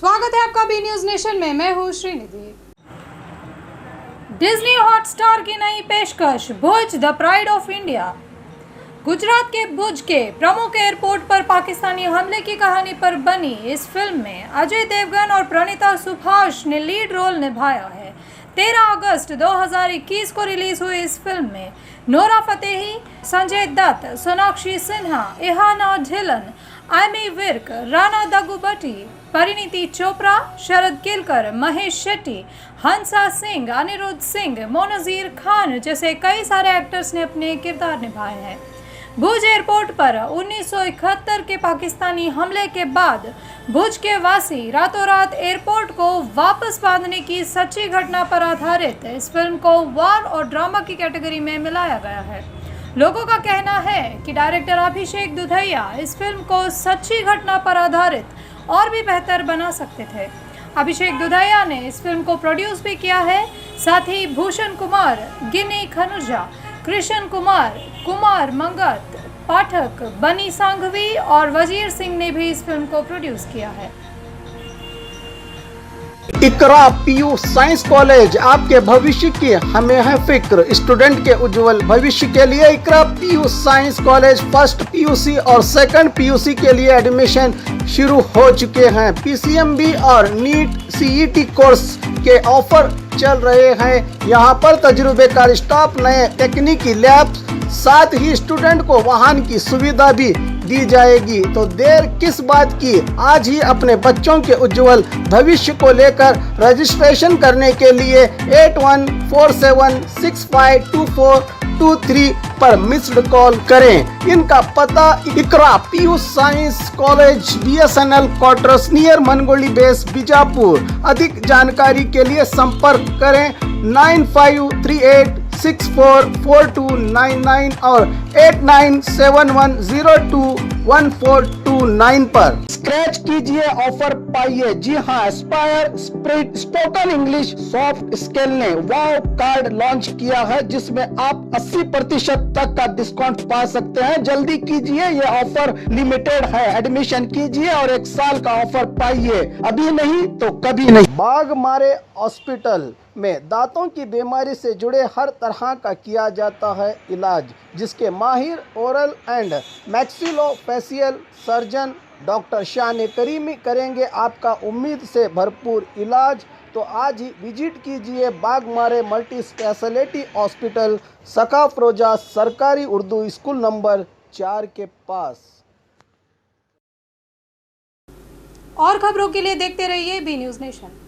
स्वागत है आपका बी न्यूज नेशन में। मैं हूँ श्रीनिधि। डिज्नी हॉटस्टार की नई पेशकश Bhuj the pride of India. Gujarat के भुज के प्रमुख एयरपोर्ट पर पाकिस्तानी हमले की कहानी पर बनी इस फिल्म में अजय देवगन और प्रणीता सुभाष ने लीड रोल निभाया है। 13 अगस्त 2021 को रिलीज हुई इस फिल्म में नोरा फतेही, संजय दत्त, सोनाक्षी सिन्हा, इहाना झिलन, एमी विर्क, राणा दग्गुबाती, परिणीति चोपड़ा, शरद केलकर, महेश शेट्टी, हंसा सिंह, अनिरुद्ध सिंह, मोनज़ीर खान जैसे कई सारे एक्टर्स ने अपने किरदार निभाए हैं। भुज एयरपोर्ट पर 1971 के पाकिस्तानी हमले के बाद भुज के वासी रातों रात एयरपोर्ट को वापस बांधने की सच्ची घटना पर आधारित इस फिल्म को वॉर और ड्रामा की कैटेगरी में मिलाया गया है। लोगों का कहना है कि डायरेक्टर अभिषेक दुधैया इस फिल्म को सच्ची घटना पर आधारित और भी बेहतर बना सकते थे। अभिषेक दुधैया ने इस फिल्म को प्रोड्यूस भी किया है। साथ ही भूषण कुमार, गिनी खनुजा, कृष्ण कुमार, कुमार मंगत, पाठक, बनी सांघवी और वजीर सिंह ने भी इस फिल्म को प्रोड्यूस किया है। इकरा पीयू साइंस कॉलेज, आपके भविष्य की हमें है फिक्र। स्टूडेंट के उज्जवल भविष्य के लिए Iqra PU science college first PUC और सेकंड पीयूसी के लिए एडमिशन शुरू हो चुके हैं। पीसीएमबी और नीट सीईटी कोर्स के ऑफर चल रहे हैं। यहाँ पर तजुर्बेकार स्टाफ, नए तकनीकी लैब, साथ ही स्टूडेंट को वाहन की सुविधा भी दी जाएगी। तो देर किस बात की, आज ही अपने बच्चों के उज्जवल भविष्य को लेकर रजिस्ट्रेशन करने के लिए 8147652423 पर मिस्ड कॉल करें। इनका पता Iqra PU science college, BSNL quarters near Mangoli base, Bijapur. अधिक जानकारी के लिए संपर्क करें 9538644299 और 8971021429 पर स्क्रैच कीजिए, ऑफर पाइए। जी हाँ, Aspire spoken English soft skill ने वाव कार्ड लॉन्च किया है, जिसमें आप 80% तक का डिस्काउंट पा सकते हैं। जल्दी कीजिए, ये ऑफर लिमिटेड है। एडमिशन कीजिए और 1 साल का ऑफर पाइए, अभी नहीं तो कभी नहीं। बाघमारे हॉस्पिटल में दांतों की बीमारी से जुड़े हर तरह का किया जाता है इलाज, जिसके माहिर oral and maxillofacial surgeon doctor शान करीमी करेंगे आपका उम्मीद से भरपूर इलाज। तो आज ही विजिट कीजिए बाघमारे मल्टी स्पेशलिटी हॉस्पिटल, सकाफरोजा सरकारी उर्दू स्कूल नंबर 4 के पास। और खबरों के लिए देखते रहिए बी न्यूज नेशन।